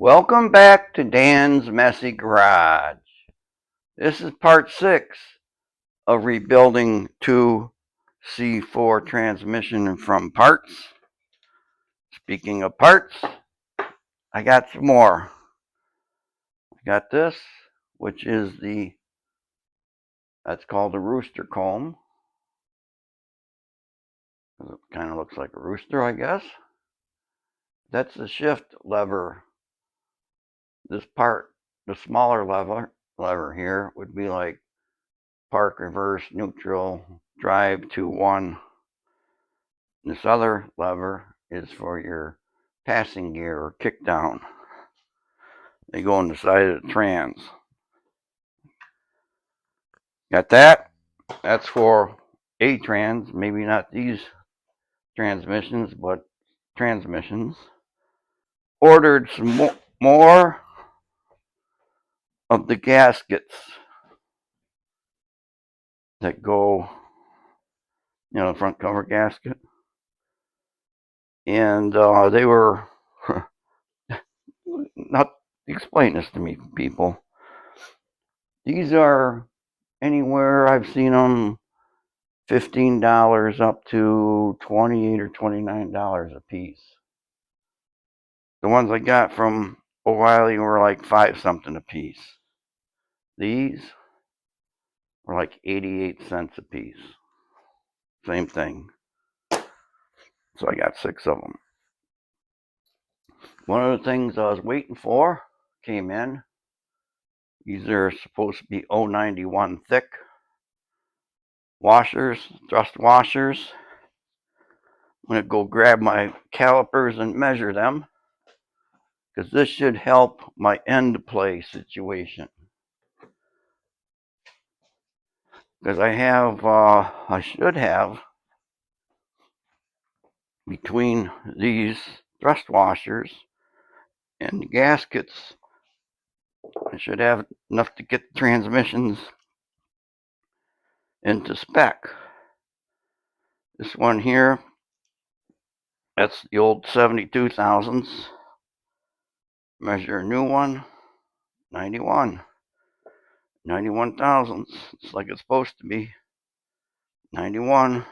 Welcome back to Dan's Messy Garage. This is part 6 of rebuilding 2C4 transmission from parts. Speaking of parts, I got some more. I got this, which is that's called a rooster comb. It kind of looks like a rooster, I guess. That's the shift lever. This part, the smaller lever here, would be like park, reverse, neutral, drive, 2, 1. This other lever is for your passing gear or kick down. They go on the side of the trans. Got that? That's for a trans, maybe not these transmissions, but transmissions. Ordered some more of the gaskets that go, the front cover gasket. And they were, not explain this to me, people. These are anywhere I've seen them $15 up to $28 or $29 a piece. The ones I got from O'Reilly were like 5 something a piece. These were like 88 cents a piece. Same thing. So I got 6 of them. One of the things I was waiting for came in. These are supposed to be 091 thick washers, thrust washers. I'm going to go grab my calipers and measure them, because this should help my end play situation. Because I should have, between these thrust washers and the gaskets, I should have enough to get the transmissions into spec. This one here, that's the old 72 thousandths. Measure a new one, 91 thousandths. It's like it's supposed to be, 91.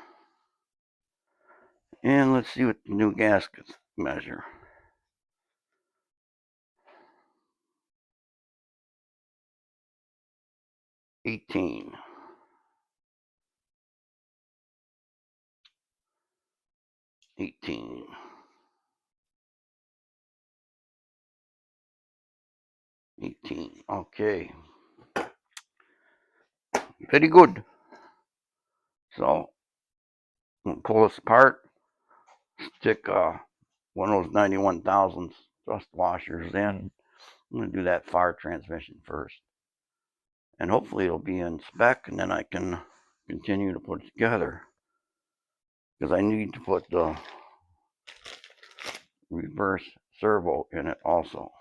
And let's see what the new gaskets measure. 18. 18. 18. Okay. Pretty good. So, I'm going to pull this apart, stick one of those 91 thousandths thrust washers in. I'm going to do that far transmission first. And hopefully it'll be in spec, and then I can continue to put it together. Because I need to put the reverse servo in it also.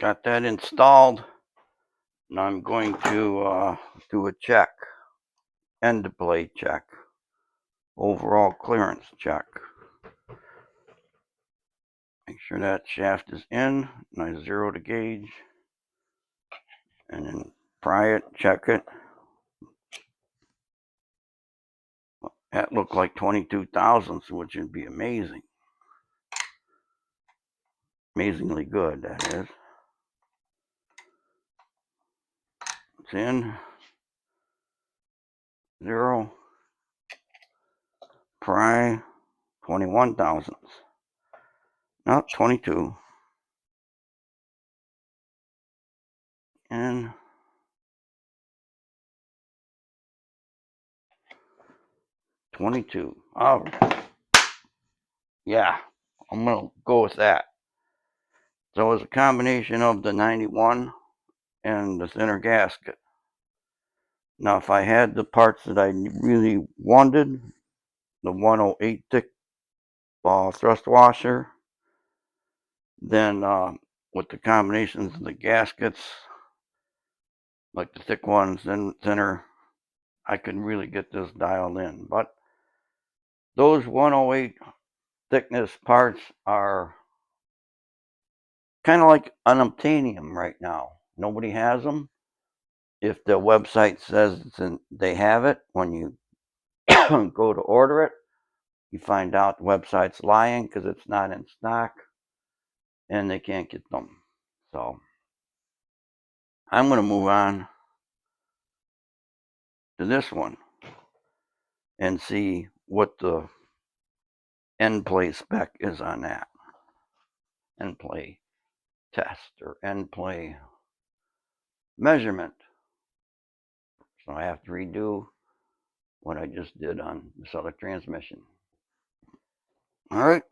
Got that installed. Now I'm going to do a check, end play check, overall clearance check. Make sure that shaft is in, and I zero the gauge, and then pry it, check it. That looked like 22 thousandths, which would be amazing. Amazingly good, that is. It's in. Zero. Pry. 21 thousandths. No, 22. And 22. Oh, yeah, I'm going to go with that. So it's a combination of the 91 and the thinner gasket. Now, if I had the parts that I really wanted, the 108 thick thrust washer, then with the combinations of the gaskets, like the thick ones and thinner, I could really get this dialed in. But those 108 thickness parts are kind of like unobtainium right now. Nobody has them. If the website says they have it, when you go to order it, you find out the website's lying because it's not in stock and they can't get them. So I'm going to move on to this one and see what the end play spec is on that. End play test or end play measurement. So I have to redo what I just did on this other transmission. All right,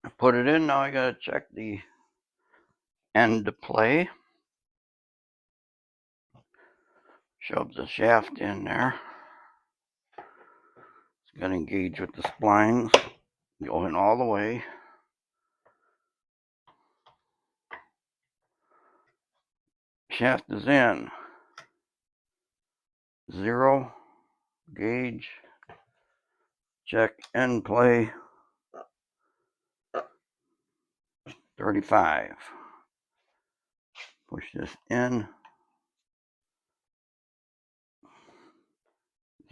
I put it in. Now I got to check the end play. Shove the shaft in there. It's got to engage with the splines. Go in all the way. Shaft is in. 0. Gauge. Check end play. 35. Push this in.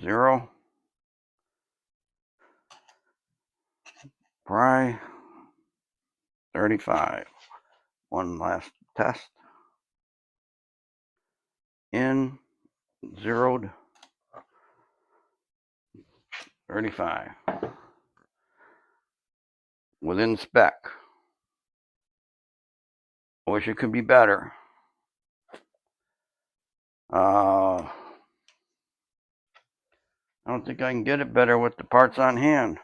0. Pry. 35. One last test. In. 0'd. 35. Within spec. I wish it could be better. I don't think I can get it better with the parts on hand.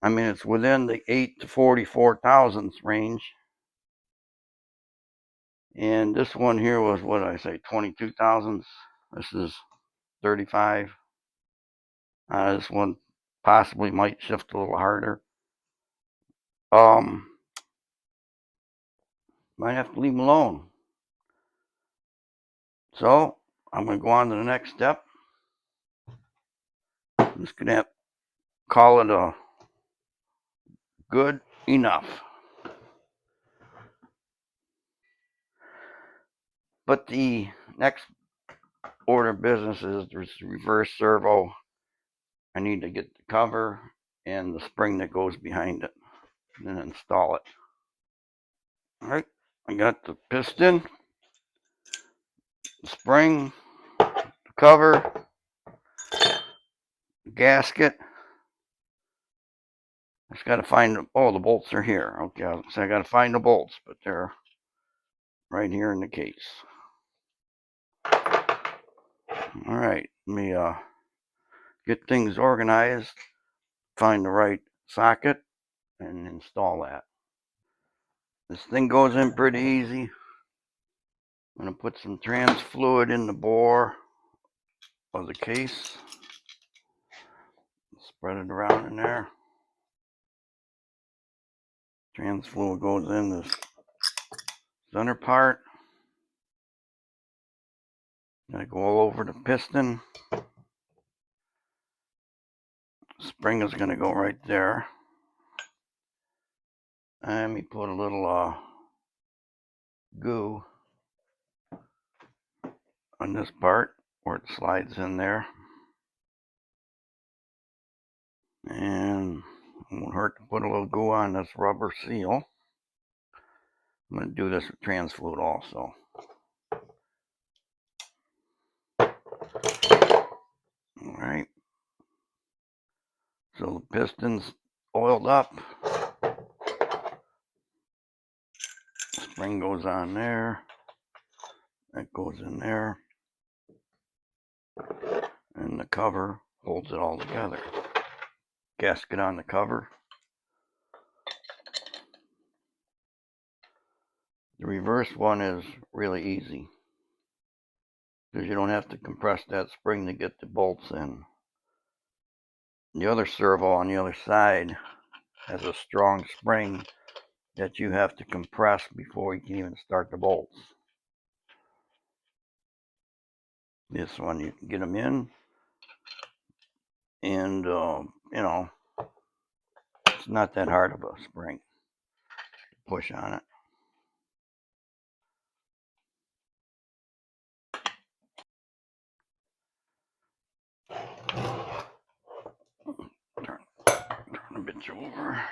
I mean, it's within the 8 to 44 thousandths range. And this one here was, what did I say, 22 thousandths. This is 35. This one possibly might shift a little harder. Might have to leave them alone. So I'm going to go on to the next step. I'm just going to call it a good enough. But the next order of business is the reverse servo. I need to get the cover and the spring that goes behind it and install it. All right, I got the piston, the spring, the cover, the gasket. I just got to find, the bolts are here. Okay, so I got to find the bolts, but they're right here in the case. All right, let me get things organized, find the right socket, and install that. This thing goes in pretty easy. I'm going to put some trans fluid in the bore of the case. Spread it around in there. Trans fluid goes in this center part. Gonna go all over the piston. Spring is gonna go right there. And let me put a little goo on this part where it slides in there. And it won't hurt to put a little goo on this rubber seal. I'm going to do this with trans fluid also. All right. So the piston's oiled up. Spring goes on there. That goes in there. And the cover holds it all together. Gasket on the cover. The reverse one is really easy because you don't have to compress that spring to get the bolts in. The other servo on the other side has a strong spring that you have to compress before you can even start the bolts. This one, you can get them in, and it's not that hard of a spring. Push on it. Turn a bit over.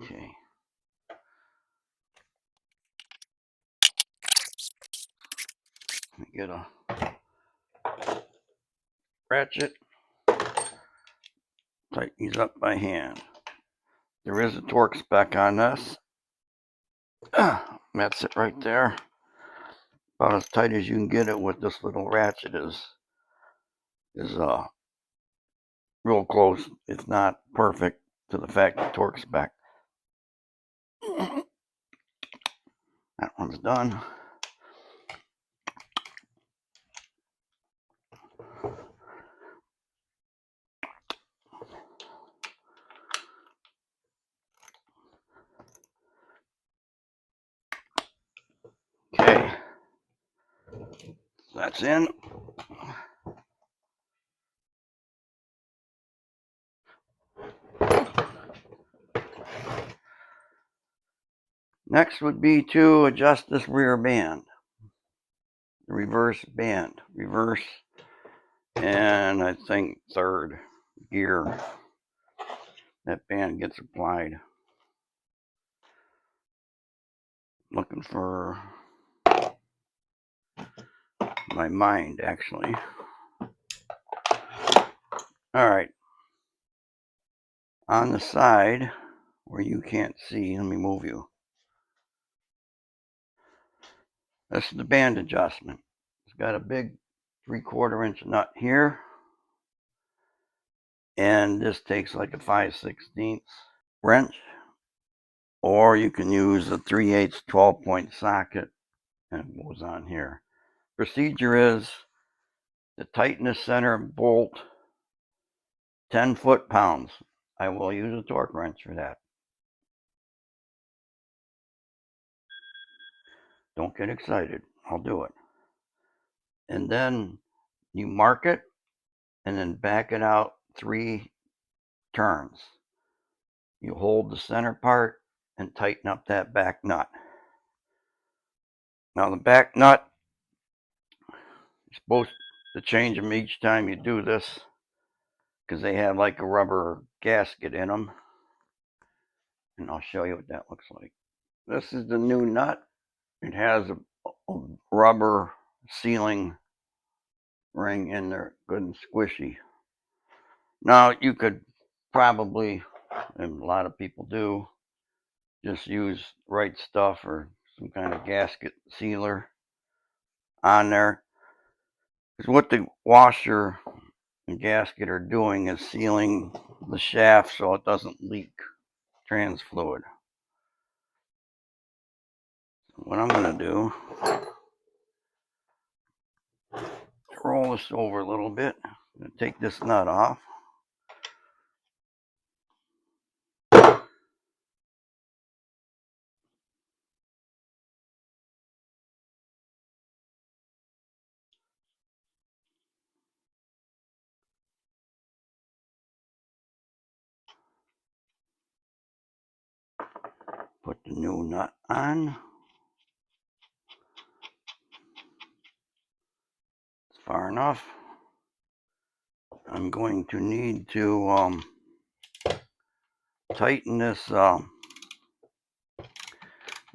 Okay. Get a ratchet. Tighten these up by hand. There is a torque spec on this. That's it right there. About as tight as you can get it with this little ratchet is real close. It's not perfect to the factory torque spec. That one's done. Okay, that's in. Next would be to adjust this rear band, the reverse band, reverse, and I think third gear. That band gets applied. Looking for my mind, actually. All right. On the side where you can't see, let me move you. This is the band adjustment. It's got a big 3/4 inch nut here, and this takes like a 5/16 wrench, or you can use a 3/8 12-point socket, and it goes on here. Procedure is to tighten the center bolt 10 foot-pounds. I will use a torque wrench for that. Don't get excited. I'll do it. And then you mark it and then back it out 3 turns. You hold the center part and tighten up that back nut. Now the back nut, you're supposed to change them each time you do this because they have like a rubber gasket in them. And I'll show you what that looks like. This is the new nut. It has a rubber sealing ring in there, good and squishy. Now you could probably, and a lot of people do, just use Right Stuff or some kind of gasket sealer on there. Because what the washer and gasket are doing is sealing the shaft so it doesn't leak trans fluid. What I'm going to do, roll this over a little bit. I'm going to take this nut off. Put the new nut on. It's far enough. I'm going to need to tighten this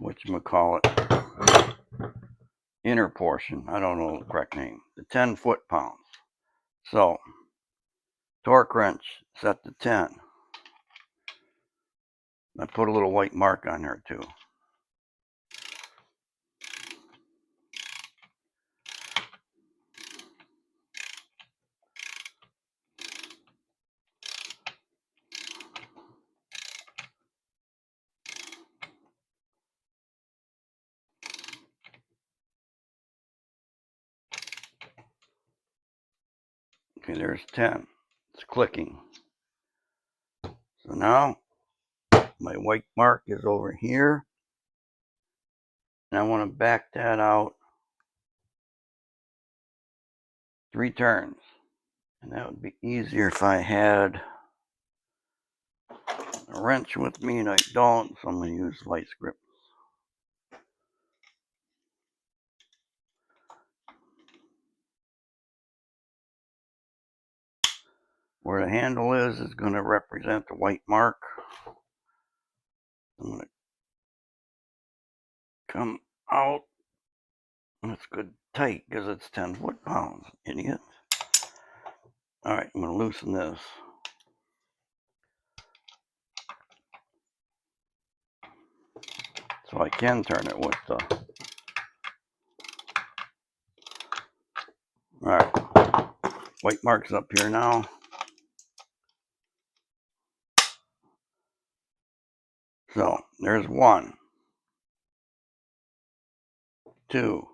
whatchamacallit, inner portion. I don't know the correct name. The 10 foot-pounds. So, torque wrench set to 10. I put a little white mark on there too. Okay, there's 10. It's clicking. So now my white mark is over here. And I want to back that out 3 turns. And that would be easier if I had a wrench with me, and I don't, so I'm going to use vice grip. Where the handle is going to represent the white mark. I'm going to come out. That's good tight because it's 10 foot-pounds, idiot. All right, I'm going to loosen this. So I can turn it with the... All right, white mark's up here now. So there's 1, 2,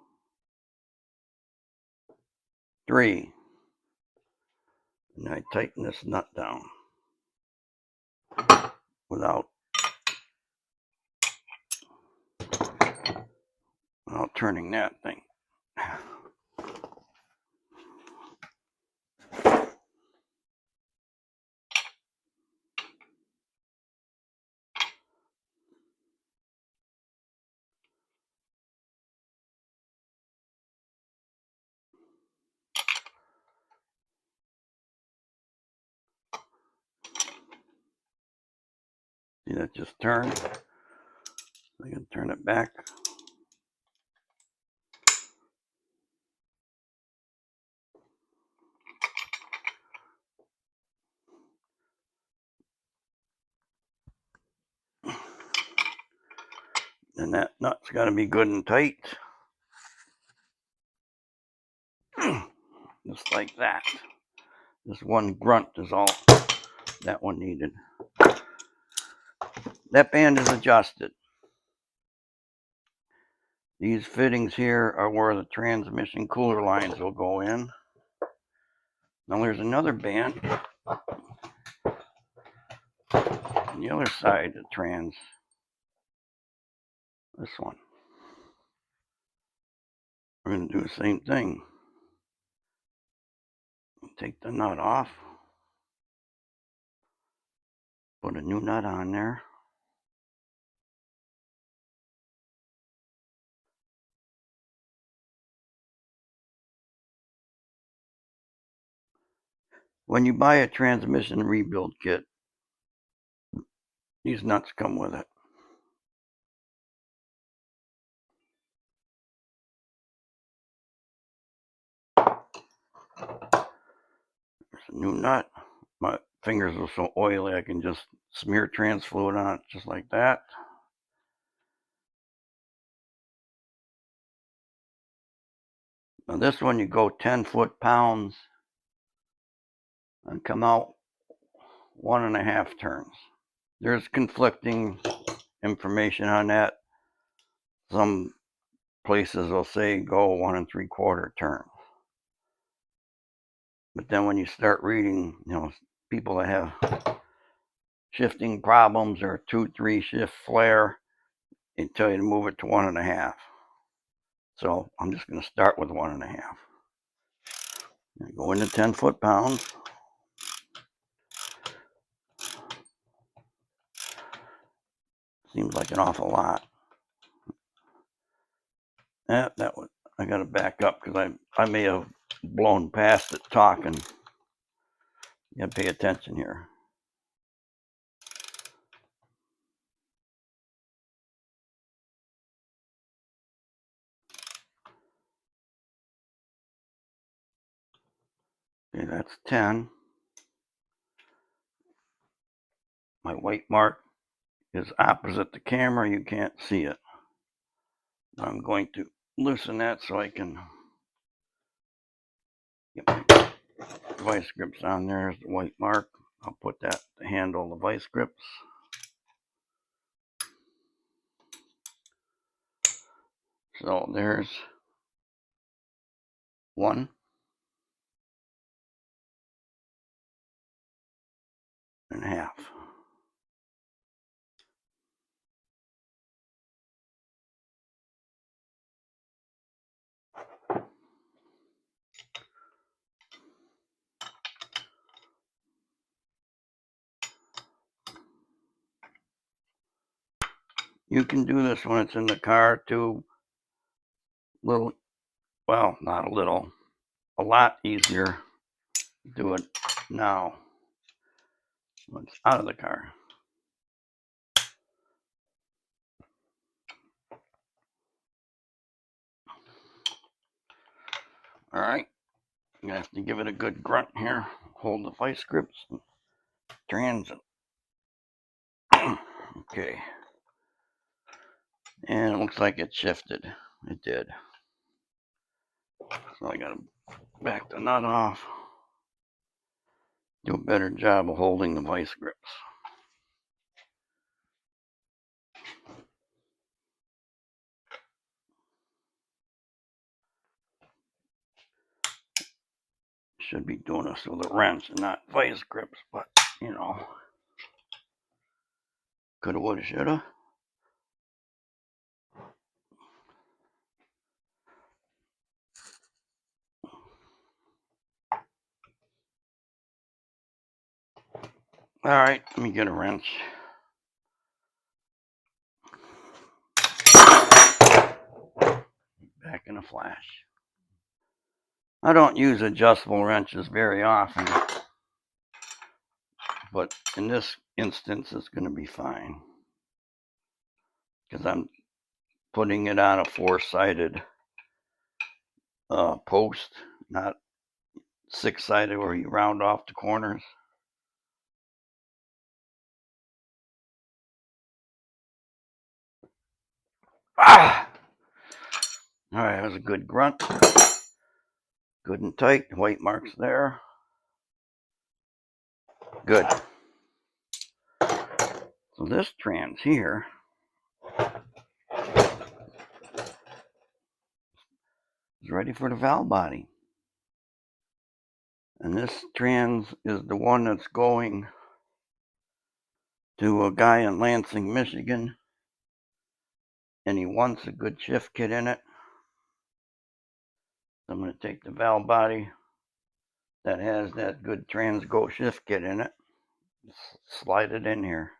3. And I tighten this nut down without turning that thing. See, that just turned. I can turn it back. And that nut's got to be good and tight. Just like that. This one grunt is all that one needed. That band is adjusted. These fittings here are where the transmission cooler lines will go in. Now there's another band on the other side of the trans. This one. We're going to do the same thing. Take the nut off. Put a new nut on there. When you buy a transmission rebuild kit, these nuts come with it. There's a new nut. My fingers are so oily I can just smear trans fluid on it just like that. Now this one you go 10 foot-pounds and come out 1.5 turns. There's conflicting information on that. Some places will say go 1 3/4 turns. But then when you start reading, people that have shifting problems or 2-3 shift flare, they tell you to move it to 1.5. So I'm just going to start with 1.5. Go into 10 foot-pounds. Seems like an awful lot. That was, I got to back up because I may have blown past it talking. You got to pay attention here. Okay, that's 10. My white mark is opposite the camera. You can't see it. I'm going to loosen that so I can get my vice grips on. There's the white mark. I'll put that to handle the vice grips. So there's 1, You can do this when it's in the car too. Little, well, not a little, a lot easier. Do it now when it's out of the car. All right, you have to give it a good grunt here. Hold the vice grips, transit. Okay, and it looks like it shifted. It did. So I gotta back the nut off. Do a better job of holding the vice grips. Should be doing this with a wrench and not vice grips, but you know, coulda, woulda, shoulda. All right, let me get a wrench. Back in a flash. I don't use adjustable wrenches very often, but in this instance, it's going to be fine because I'm putting it on a four-sided post, not six-sided where you round off the corners. Ah! All right, that was a good grunt. Good and tight. White marks there. Good. So this trans here is ready for the valve body. And this trans is the one that's going to a guy in Lansing, Michigan. And he wants a good shift kit in it. I'm going to take the valve body that has that good Transgo shift kit in it. Slide it in here.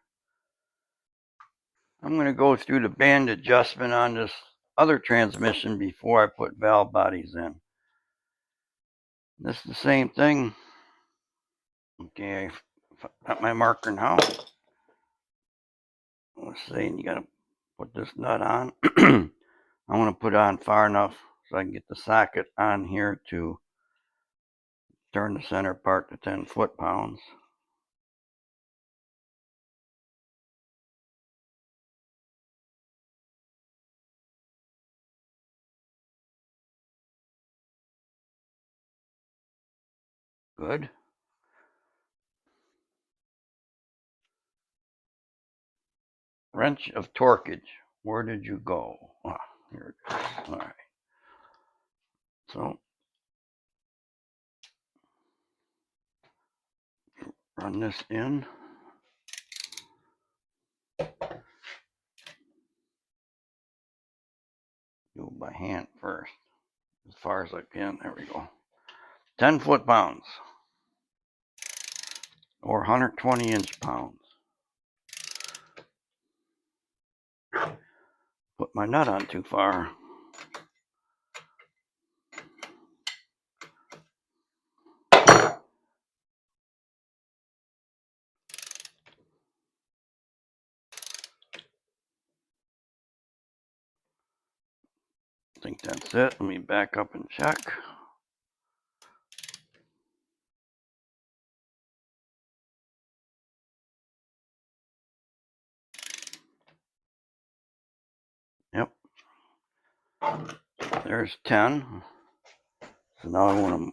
I'm going to go through the band adjustment on this other transmission before I put valve bodies in. This is the same thing. Okay, I've got my marker now. Let's see, you got to put this nut on. I want to put it on far enough so I can get the socket on here to turn the center part to 10 foot-pounds. Good. Wrench of torquage. Where did you go? Ah, here it is. All right. So run this in. Do it by hand first, as far as I can. There we go. 10 foot-pounds or 120 inch-pounds. Put my nut on too far. I think that's it. Let me back up and check. Yep. There's 10. So now I want to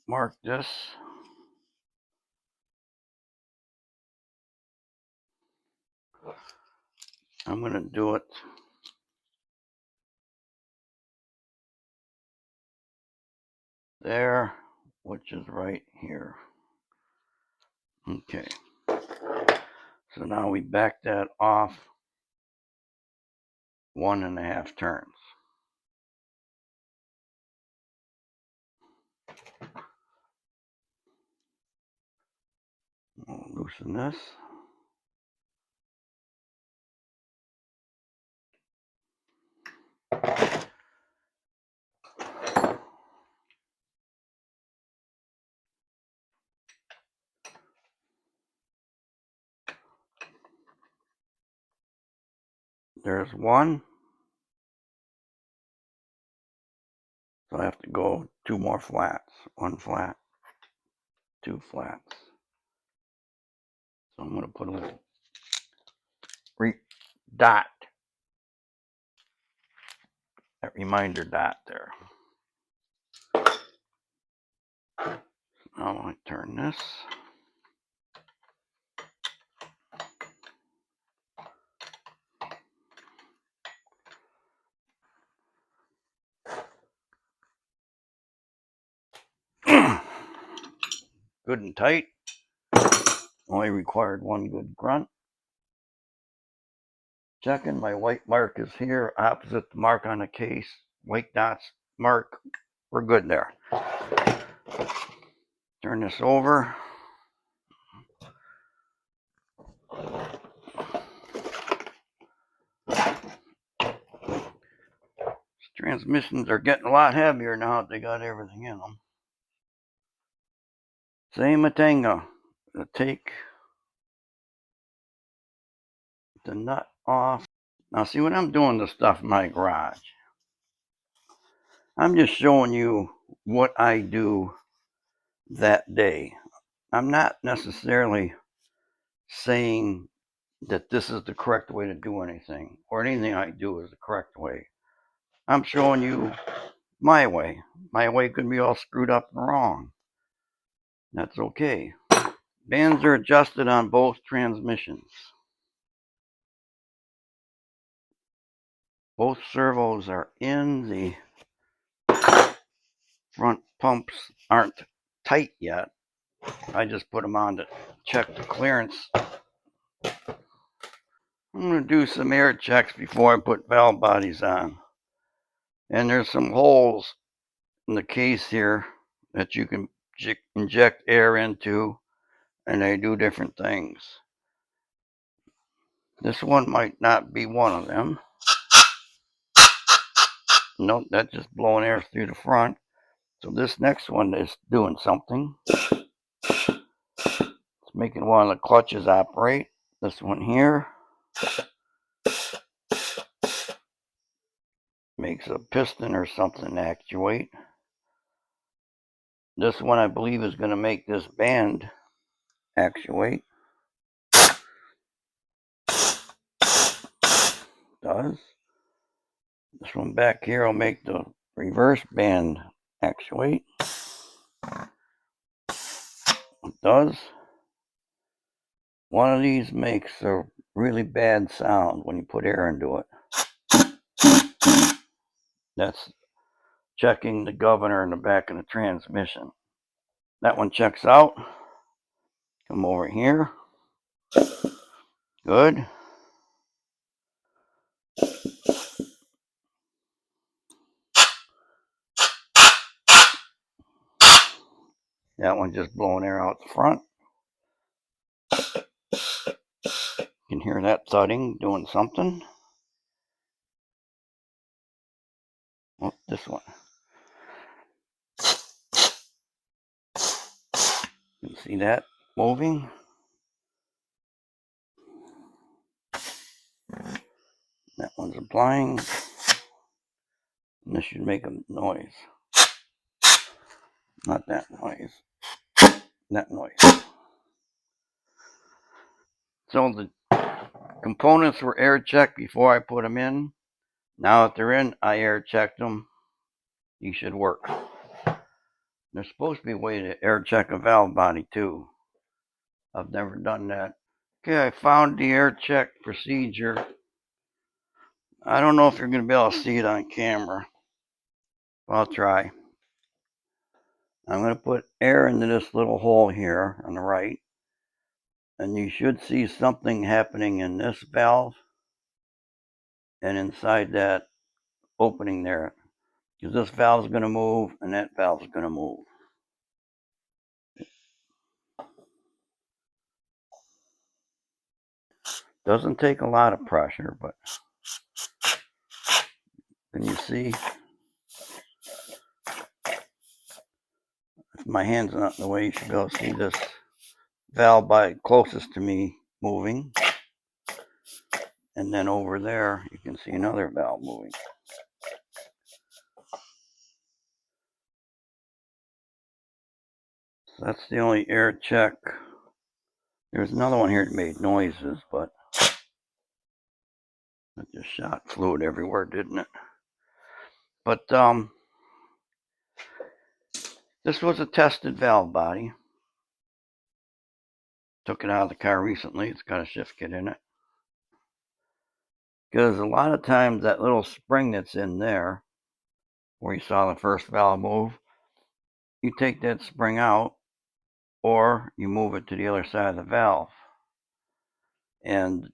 mark this. I'm going to do it there, which is right here. Okay. So now we back that off 1.5 turns. We'll loosen this. There's one. So I have to go 2 more flats. 1 flat, 2 flats. So I'm going to put a little dot, that reminder dot there. Now I turn this. Good and tight. Only required 1 good grunt. Checking, my white mark is here opposite the mark on the case. White dots mark. We're good there. Turn this over. Transmissions are getting a lot heavier now that they got everything in them. Same thing. Take the nut off. Now see, when I'm doing the stuff in my garage, I'm just showing you what I do that day. I'm not necessarily saying that this is the correct way to do anything, or anything I do is the correct way. I'm showing you my way. My way could be all screwed up and wrong. That's okay. Bands are adjusted on both transmissions. Both servos are in. The front pumps aren't tight yet. I just put them on to check the clearance. I'm going to do some air checks before I put valve bodies on. And there's some holes in the case here that you can inject air into, and they do different things. This one might not be one of them. Nope, that's just blowing air through the front. So this next one is doing something. It's making one of the clutches operate. This one here makes a piston or something actuate. This one I believe is going to make this band actuate. Does. This one back here will make the reverse band actuate. It does. One of these makes a really bad sound when you put air into it. That's checking the governor in the back of the transmission. That one checks out. Come over here. Good. That one just blowing air out the front. You can hear that thudding, doing something. Oh, this one. You can see that moving. That one's applying. And this should make a noise. Not that noise. That noise. So the components were air checked before I put them in. Now that they're in, I air checked them. You should work. There's supposed to be a way to air check a valve body too. I've never done that. Okay, I found the air check procedure. I don't know if you're going to be able to see it on camera. I'll try. I'm going to put air into this little hole here on the right. And you should see something happening in this valve and inside that opening there. Because this valve is going to move and that valve is going to move. Doesn't take a lot of pressure, but can you see? If my hand's not in the way, you should be able to see this valve by closest to me moving. And then over there, you can see another valve moving. So that's the only air check. There's another one here that made noises, but it just shot fluid everywhere, didn't it? But this was a tested valve body. Took it out of the car recently. It's got a shift kit in it. Because a lot of times that little spring that's in there, where you saw the first valve move, you take that spring out, or you move it to the other side of the valve. And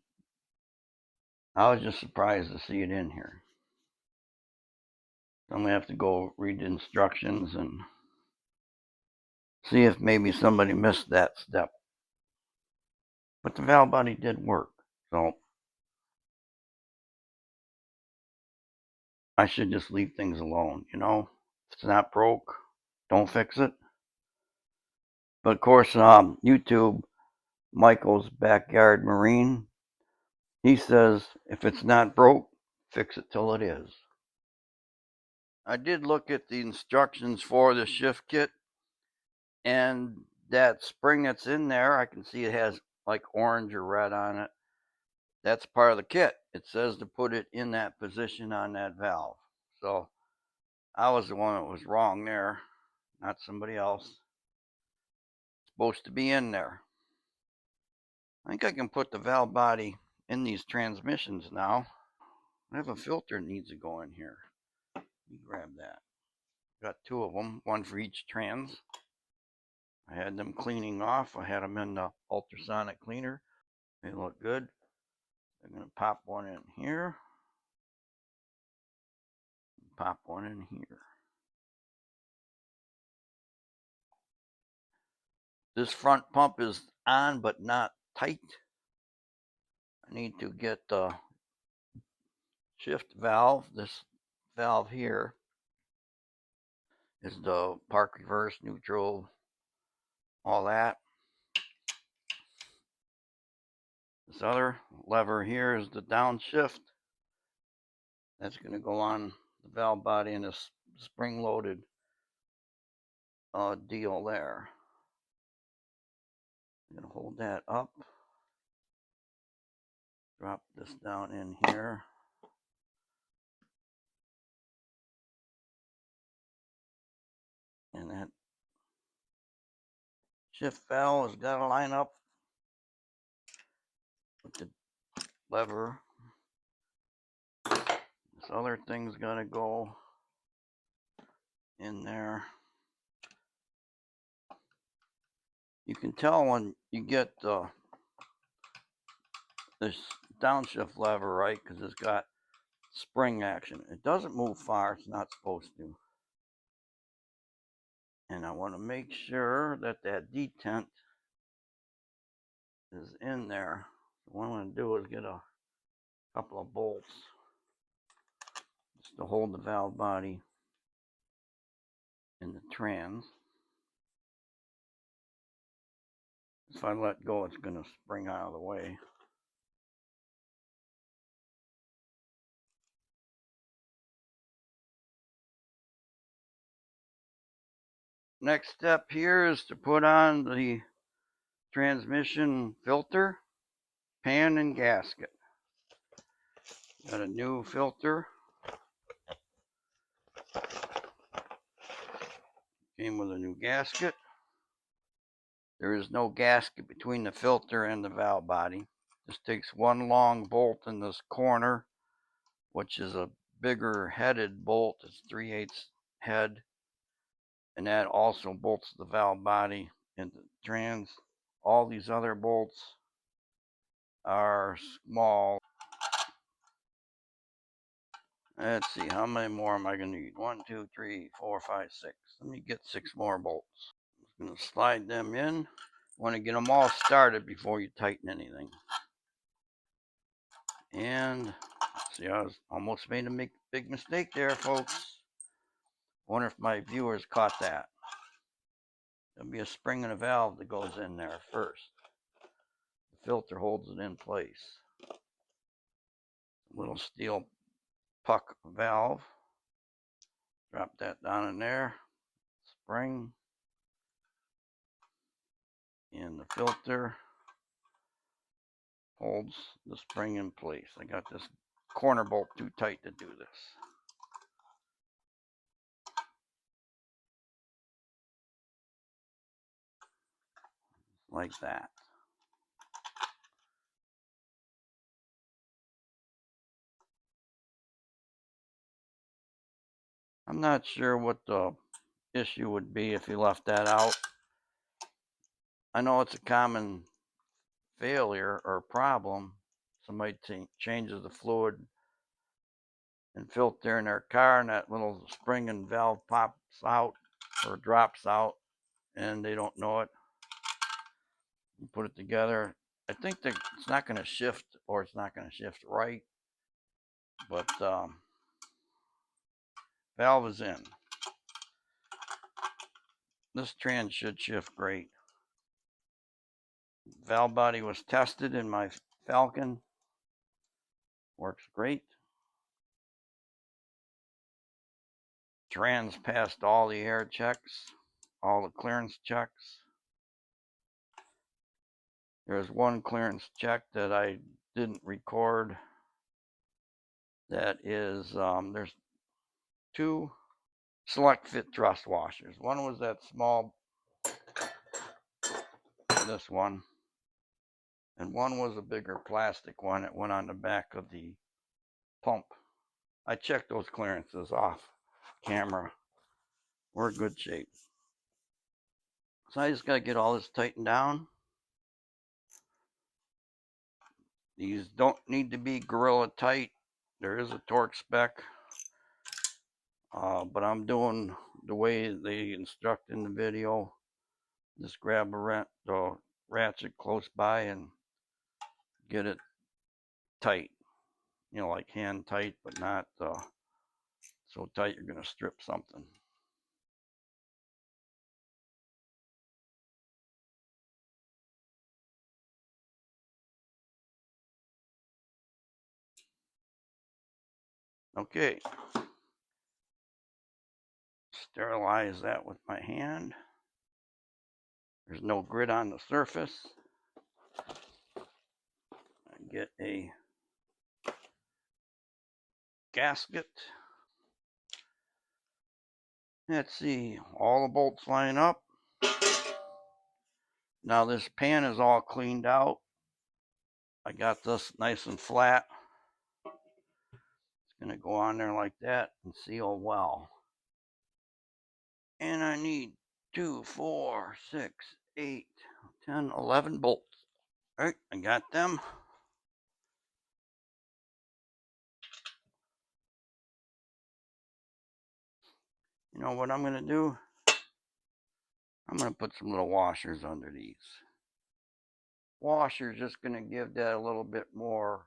I was just surprised to see it in here. I'm gonna have to go read the instructions and see if maybe somebody missed that step. But the valve body did work, so I should just leave things alone, you know? If it's not broke, don't fix it. But of course, YouTube, Michael's Backyard Marine, he says if it's not broke, fix it till it is. I did look at the instructions for the shift kit, and that spring that's in there, I can see it has like orange or red on it. That's part of the kit. It says to put it in that position on that valve. So I was the one that was wrong there, not somebody else. It's supposed to be in there. I think I can put the valve body in these transmissions now. I have a filter that needs to go in here. Let me grab that. Got two of them, one for each trans. I had them cleaning off. I had them in the ultrasonic cleaner. They look good. I'm going to pop one in here. Pop one in here. This front pump is on but not tight. I need to get the shift valve. This valve here is the park reverse, neutral, all that. This other lever here is the downshift. That's going to go on the valve body in this spring-loaded deal there. I'm going to hold that up. Drop this down in here. And that shift valve has got to line up with the lever. This other thing's got to go in there. You can tell when you get this downshift lever right, because it's got spring action. It doesn't move far, it's not supposed to. And I want to make sure that that detent is in there. So what I'm going to do is get a couple of bolts just to hold the valve body in the trans. If I let go, it's going to spring out of the way. Next step here is to put on the transmission filter, pan, and gasket. Got a new filter. Came with a new gasket. There is no gasket between the filter and the valve body. This takes one long bolt in this corner, which is a bigger headed bolt. It's 3/8 head. And that also bolts the valve body into the trans. All these other bolts are small. Let's see, how many more am I going to need? 1, 2, 3, 4, 5, 6. Let me get 6 more bolts. I'm going to slide them in. Want to get them all started before you tighten anything. And see, I was almost made a big mistake there, folks. Wonder if my viewers caught that. There'll be a spring and a valve that goes in there first. The filter holds it in place. Little steel puck valve. Drop that down in there. Spring. And the filter holds the spring in place. I got this corner bolt too tight to do this. Like that. I'm not sure what the issue would be if you left that out. I know it's a common failure or problem. Somebody changes the fluid and filter in their car, and that little spring and valve pops out or drops out, and they don't know it. You put it together. I think that it's not going to shift, or it's not going to shift right, but valve is in. This trans should shift great. Valve body was tested in my Falcon. Works great. Trans passed all the air checks, all the clearance checks. There's one clearance check that I didn't record. That is, there's two select fit thrust washers. One was that small, this one, and one was a bigger plastic one that went on the back of the pump. I checked those clearances off camera. We're in good shape. So I just got to get all this tightened down. These don't need to be Gorilla tight. There is a torque spec, but I'm doing the way they instruct in the video. Just grab the ratchet close by and get it tight. You know, like hand tight, but not so tight you're going to strip something. Okay. Sterilize that with my hand. There's no grit on the surface. I get a gasket. Let's see, all the bolts line up. Now this pan is all cleaned out. I got this nice and flat. It's going to go on there like that and seal well. And I need 2, 4, 6, 8, 10, 11 bolts. All right, I got them. You know what I'm going to do? I'm going to put some little washers under these. Washers just going to give that a little bit more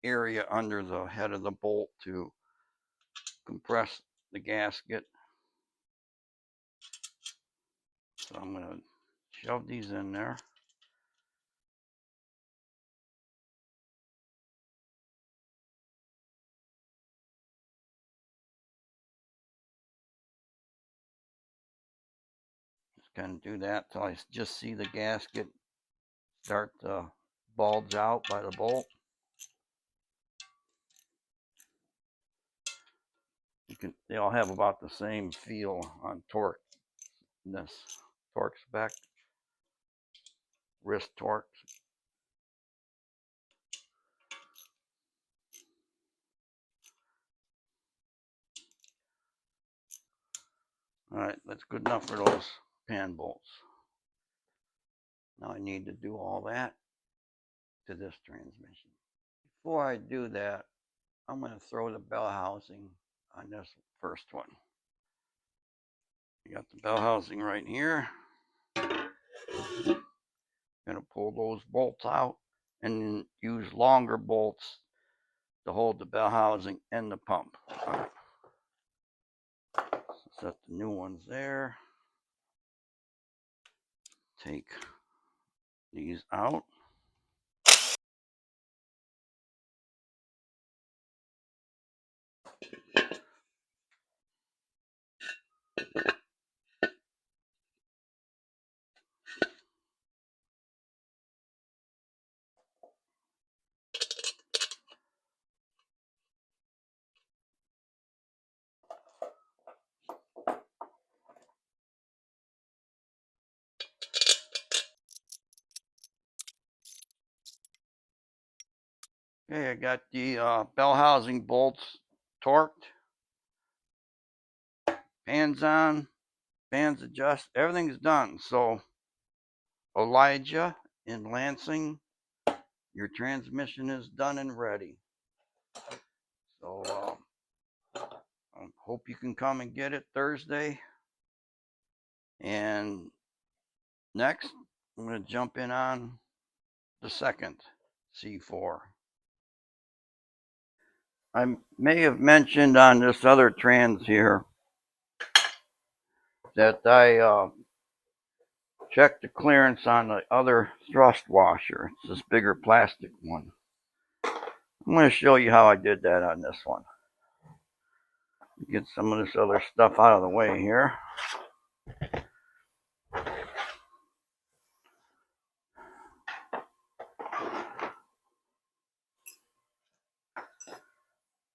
area under the head of the bolt to compress the gasket. So I'm going to shove these in there. Just kind of do that till I just see the gasket start to bulge out by the bolt. They all have about the same feel on torque. This torque spec, wrist torque. All right, that's good enough for those pan bolts. Now I need to do all that to this transmission. Before I do that, I'm going to throw the bell housing on this first one. You got the bell housing right here. Going to pull those bolts out and use longer bolts to hold the bell housing and the pump. Right. Set the new ones there. Take these out. Okay, I got the bell housing bolts torqued, fans on, fans adjust, everything's done. So Elijah in Lansing, your transmission is done and ready. So I hope you can come and get it Thursday. And next, I'm going to jump in on the second C4. I may have mentioned on this other trans here that I checked the clearance on the other thrust washer. It's this bigger plastic one. I'm going to show you how I did that on this one. Get some of this other stuff out of the way here.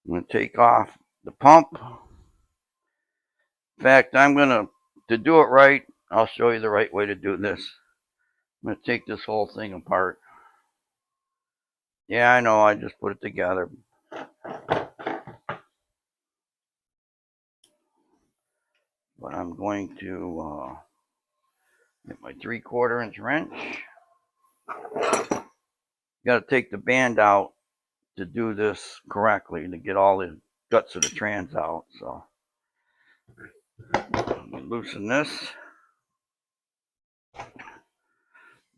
I'm going to take off the pump. In fact, I'm going to do it right, I'll show you the right way to do this. I'm going to take this whole thing apart. Yeah, I know, I just put it together. But I'm going to get my 3/4 inch wrench. Got to take the band out to do this correctly, to get all the guts of the trans out. So loosen this.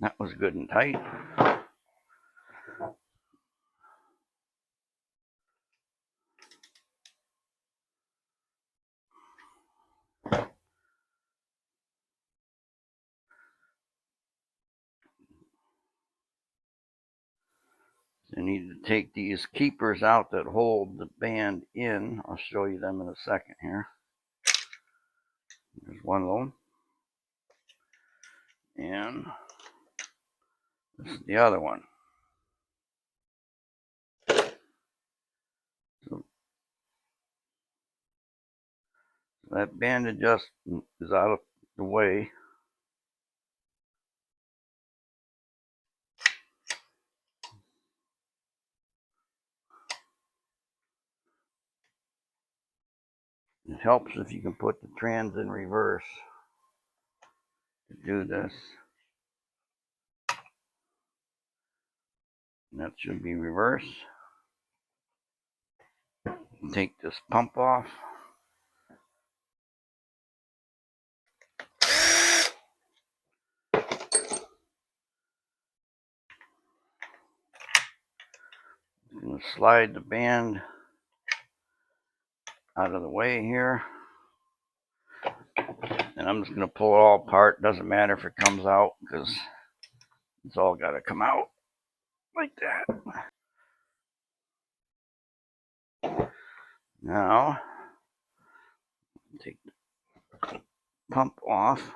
That was good and tight. I need to take these keepers out that hold the band in. I'll show you them in a second here. There's one of them. And this is the other one. So that band adjustment is out of the way. It helps if you can put the trans in reverse to do this. And that should be reverse. Take this pump off. I'm going to slide the band out of the way here. And I'm just going to pull it all apart. Doesn't matter if it comes out because it's all got to come out like that. Now, take the pump off.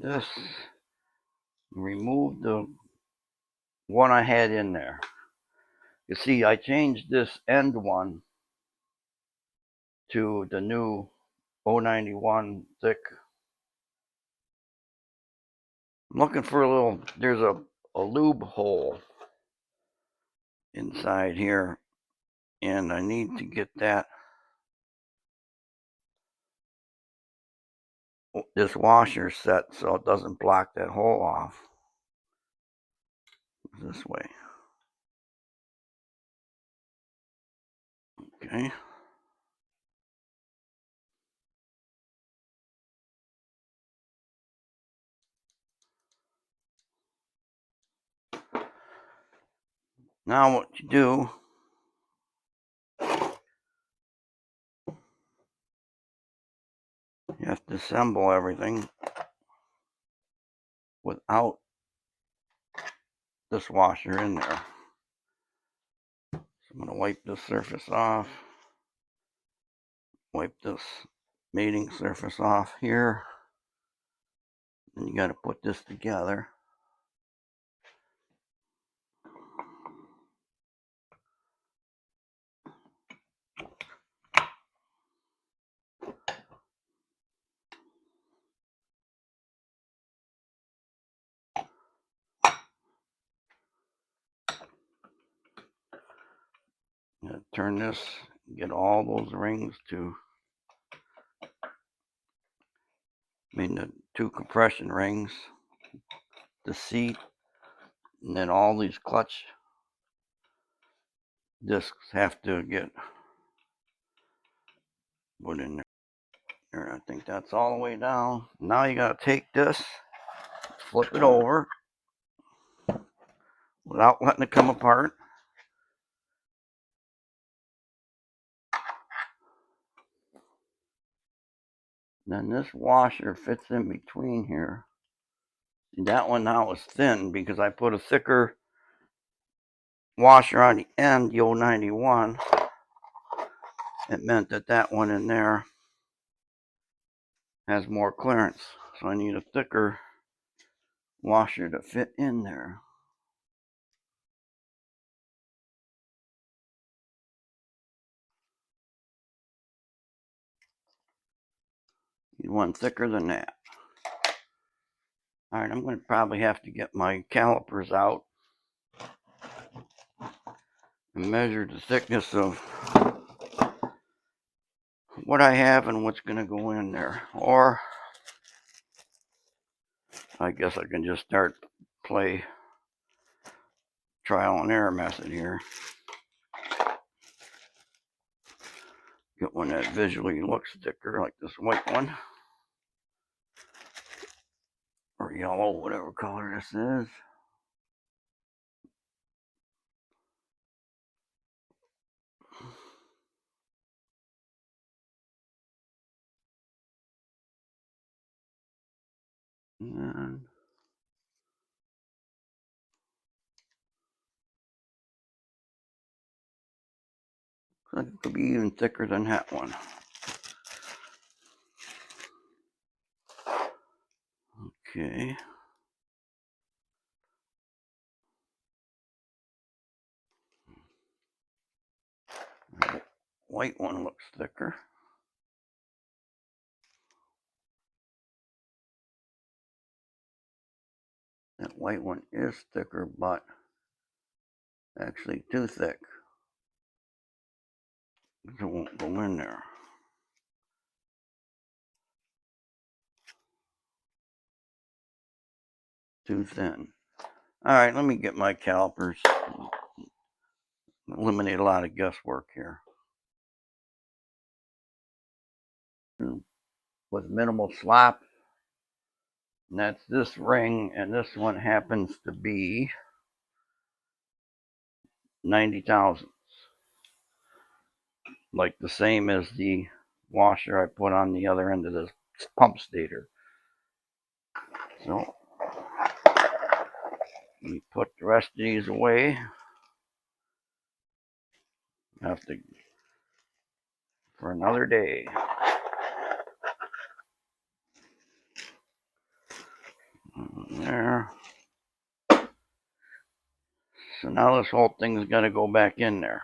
This, remove the one I had in there. You see, I changed this end one to the new 091 thick. I'm looking for a little, there's a lube hole inside here, and I need to get that, this washer set so it doesn't block that hole off. This way. Okay. Now what you do, you have to assemble everything. without this washer in there. So I'm going to wipe this surface off. Wipe this mating surface off here. And you got to put this together. Turn this, get all those rings to, the 2 compression rings, the seat, and then all these clutch discs have to get put in there. There, I think that's all the way down. Now you got to take this, flip it over without letting it come apart. Then this washer fits in between here. That one now is thin because I put a thicker washer on the end, the 091. It meant that that one in there has more clearance. So I need a thicker washer to fit in there. Need one thicker than that. All right, I'm going to probably have to get my calipers out and measure the thickness of what I have and what's going to go in there. Or I guess I can just start play trial and error method here. Get one that visually looks thicker, like this white one. Or yellow, whatever color this is. And it could be even thicker than that one. Okay. The white one looks thicker. That white one is thicker, but actually too thick. It won't go in there. Too thin. All right, let me get my calipers. Eliminate a lot of guesswork here. With minimal slop. And that's this ring, and this one happens to be 90 thousandths. Like the same as the washer I put on the other end of this pump stator. So let me put the rest of these away. Have to for another day. There. So now this whole thing's got to go back in there.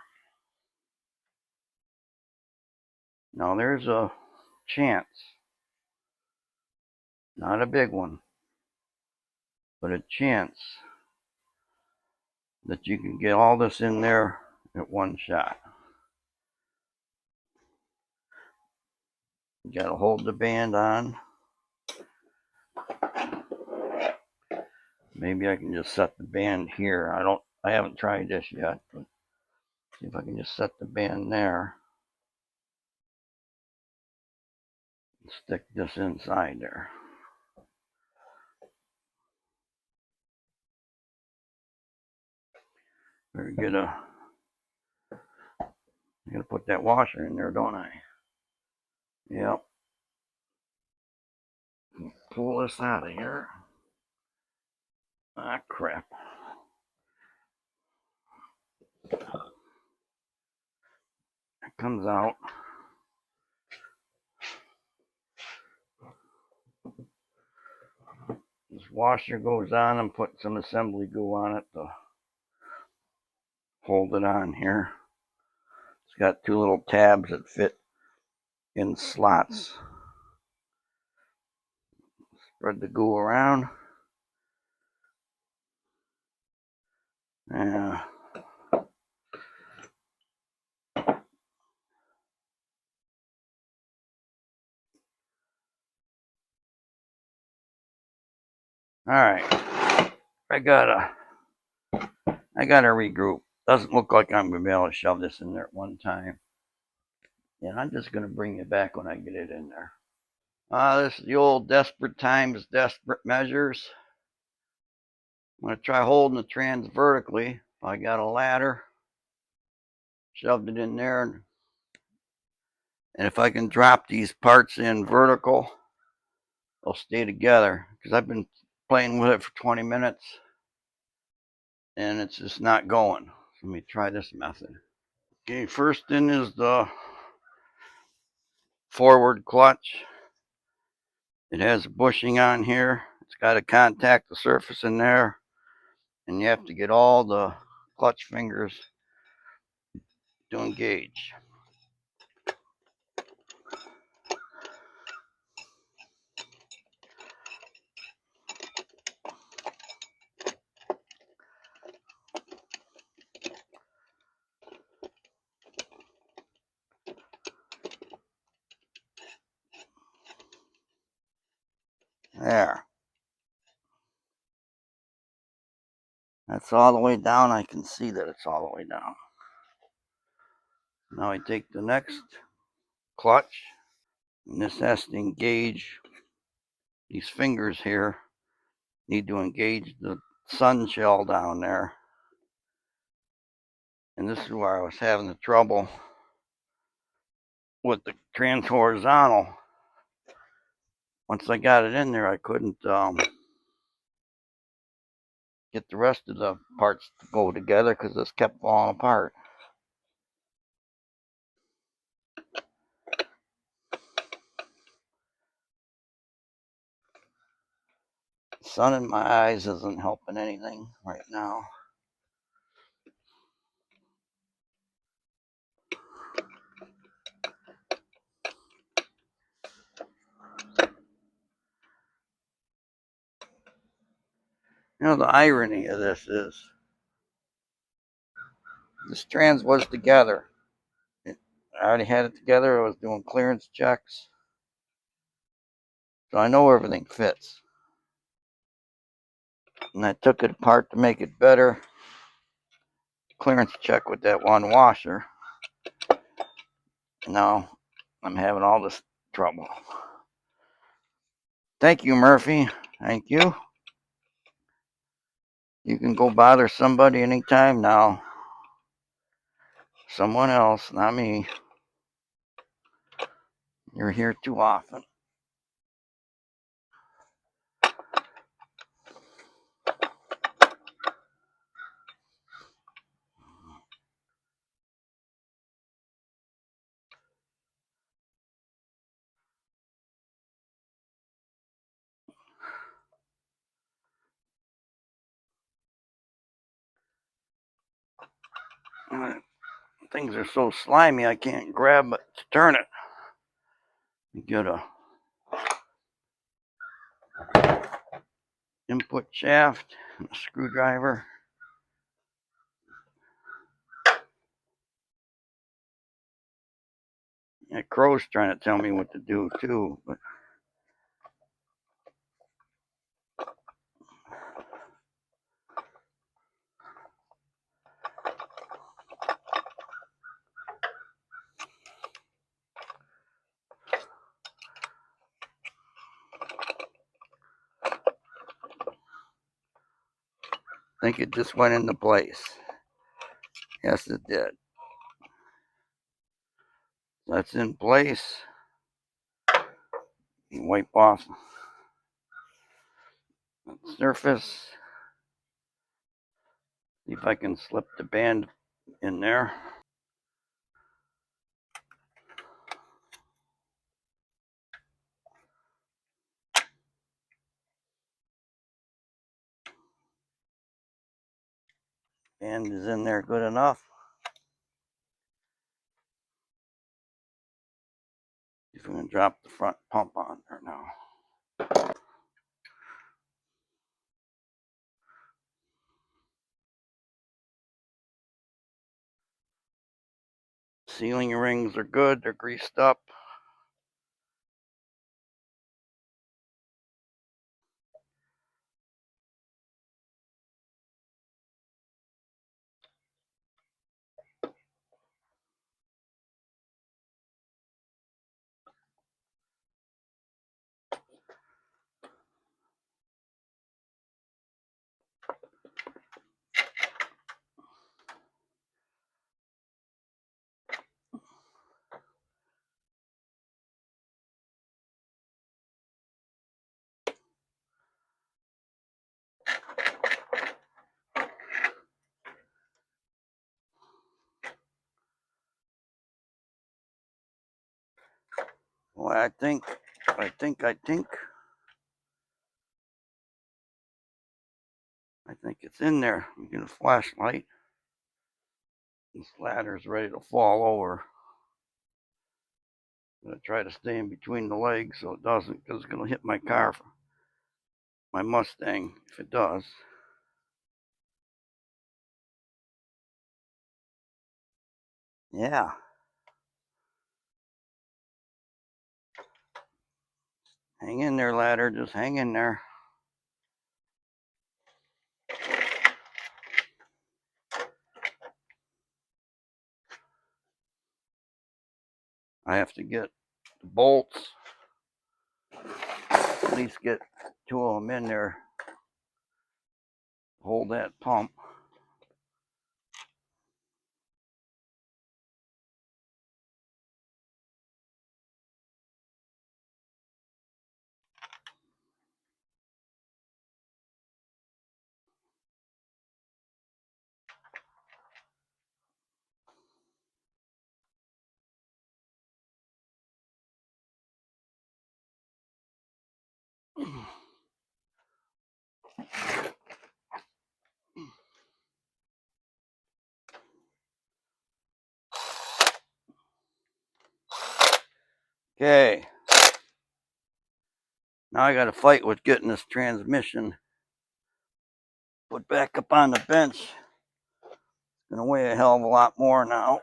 Now there's a chance, not a big one, but a chance that you can get all this in there at one shot. You got to hold the band on. Maybe I can just set the band here. I haven't tried this yet, but see if I can just set the band there. Stick this inside there. Better get I gotta put that washer in there, don't I? Yep. Pull this out of here. Ah, crap. It comes out. This washer goes on and put some assembly glue on it to hold it on here. It's got two little tabs that fit in slots. Spread the glue around. Yeah. All right. I gotta regroup. Doesn't look like I'm gonna be able to shove this in there at one time. And I'm just gonna bring it back when I get it in there. This is the old desperate times, desperate measures. I'm gonna try holding the trans vertically. I got a ladder, shoved it in there, and if I can drop these parts in vertical, they'll stay together. Because I've been playing with it for 20 minutes, and it's just not going. So let me try this method. Okay, first in is the forward clutch. It has a bushing on here. It's got to contact the surface in there, and you have to get all the clutch fingers to engage. There. That's all the way down. I can see that it's all the way down. Now I take the next clutch, and this has to engage. These fingers here need to engage the sun shell down there. And this is where I was having the trouble with the trans horizontal. Once I got it in there, I couldn't get the rest of the parts to go together because this kept falling apart. The sun in my eyes isn't helping anything right now. You know, the irony of this is this trans was together. I already had it together. I was doing clearance checks. So I know everything fits. And I took it apart to make it better. Clearance check with that one washer. And now I'm having all this trouble. Thank you, Murphy. Thank you. You can go bother somebody anytime now. Someone else, not me. You're here too often. Things are so slimy I can't grab it to turn it. You get a input shaft, and a screwdriver. That crow's trying to tell me what to do too, but I think it just went into place. Yes, it did. That's in place. You wipe off the surface. See if I can slip the band in there. Band is in there good enough. If we're going to drop the front pump on there now. Sealing rings are good. They're greased up. Well, I think it's in there. I'm getting a flashlight. This ladder's ready to fall over. I'm going to try to stay in between the legs so it doesn't, because it's going to hit my car, my Mustang, if it does. Yeah. Hang in there, ladder. Just hang in there. I have to get the bolts. At least get 2 of them in there. Hold that pump. Okay. Now I got to fight with getting this transmission put back up on the bench. It's going to weigh a hell of a lot more now.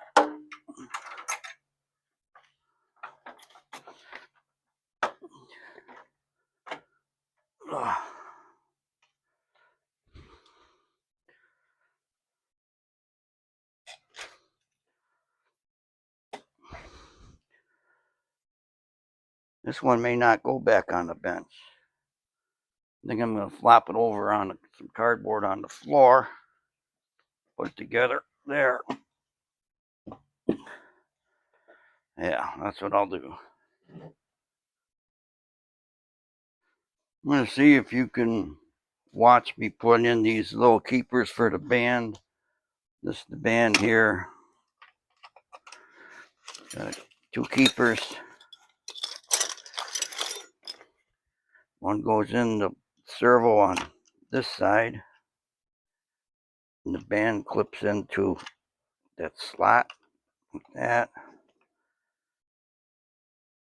This one may not go back on the bench. I think I'm going to flop it over on some cardboard on the floor. Put it together there. Yeah, that's what I'll do. I'm going to see if you can watch me put in these little keepers for the band. This is the band here. Got 2 keepers. One goes in the servo on this side, and the band clips into that slot like that.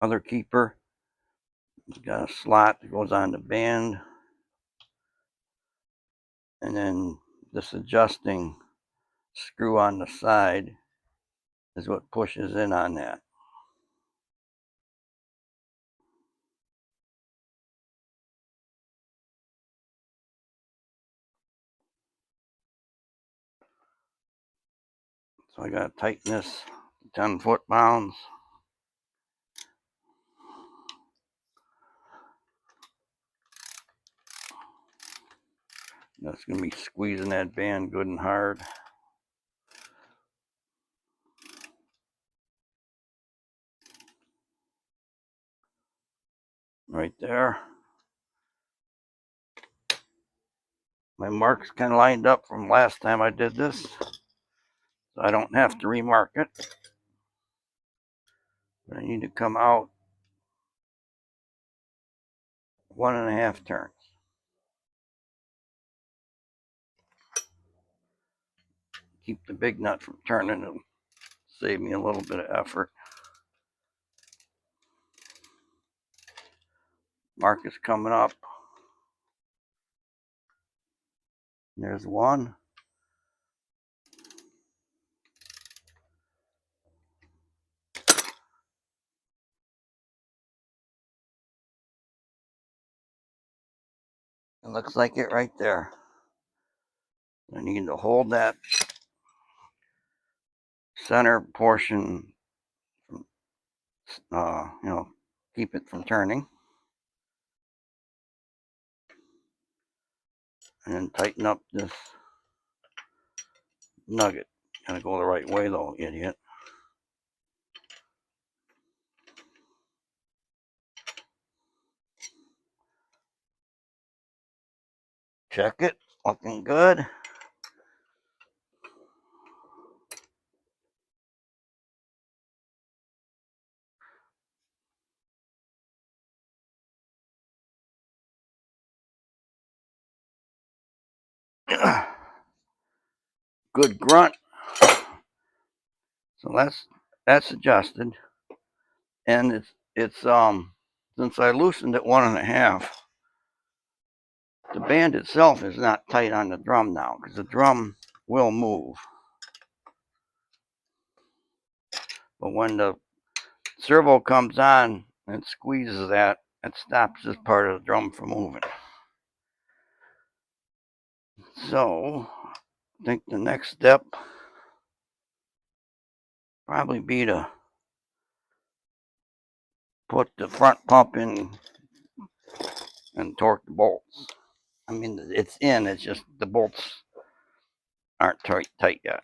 Other keeper, it's got a slot that goes on the band, and then this adjusting screw on the side is what pushes in on that. So I got to tighten this 10 foot-pounds. That's going to be squeezing that band good and hard. Right there. My mark's kind of lined up from last time I did this, so I don't have to remark it. But I need to come out 1.5 turns. Keep the big nut from turning and save me a little bit of effort. Mark is coming up. There's one. It looks like it right there. I need to hold that center portion, keep it from turning. And then tighten up this nugget. Gotta go the right way though, idiot. Check it, looking good. Good grunt. So that's adjusted, and it's since I loosened it 1.5, the band itself is not tight on the drum now because the drum will move. But when the servo comes on and squeezes that, it stops this part of the drum from moving. So I think the next step probably be to put the front pump in and torque the bolts. I mean, it's in, it's just the bolts aren't tight yet.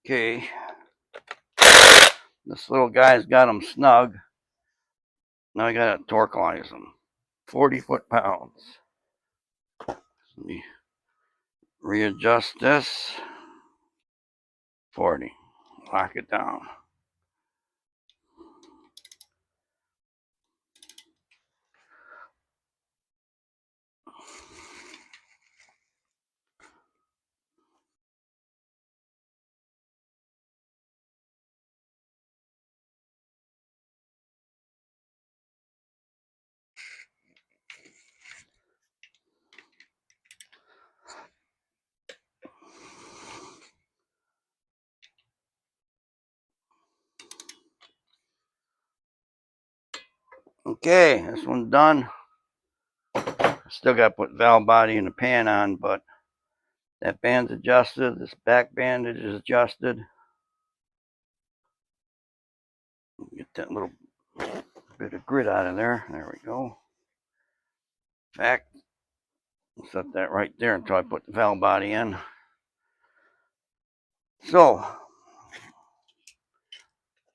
Okay, this little guy's got them snug. Now I gotta torqueize them. 40 foot-pounds. Let me readjust this. 40. Lock it down. Okay, this one's done. Still got to put valve body and the pan on, but that band's adjusted. This back bandage is adjusted. Get that little bit of grit out of there. There we go. In fact, I'll set that right there until I put the valve body in. So,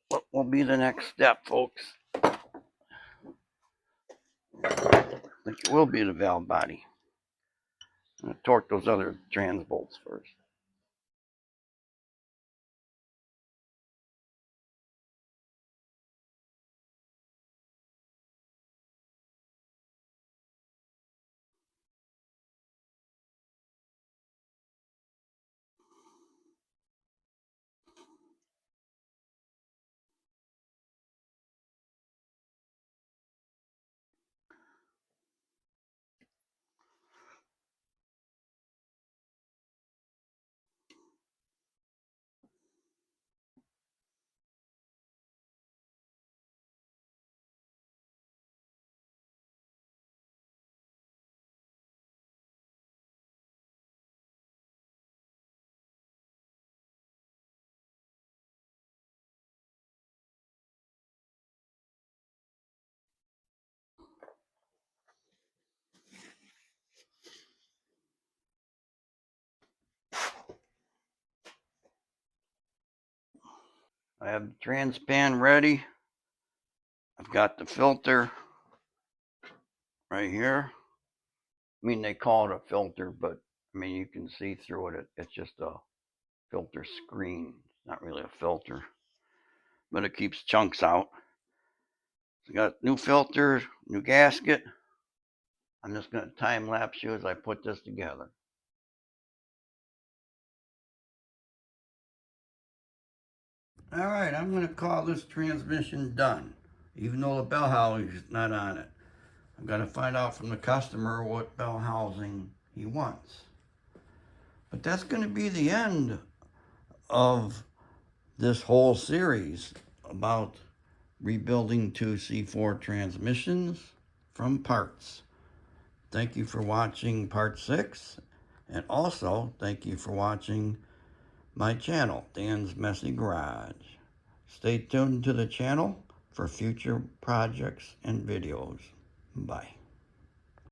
what will be the next step, folks? I think it will be the valve body. I'm going to torque those other trans bolts first. I have the Transpan ready. I've got the filter right here. I mean, they call it a filter, but I mean, you can see through it. It's just a filter screen. It's not really a filter, but it keeps chunks out. So got new filter, new gasket. I'm just going to time lapse you as I put this together. All right, I'm going to call this transmission done, even though the bell housing is not on it. I'm going to find out from the customer what bell housing he wants. But that's going to be the end of this whole series about rebuilding two C4 transmissions from parts. Thank you for watching part 6, and also thank you for watching my channel, Dan's Messy Garage. Stay tuned to the channel for future projects and videos. Bye.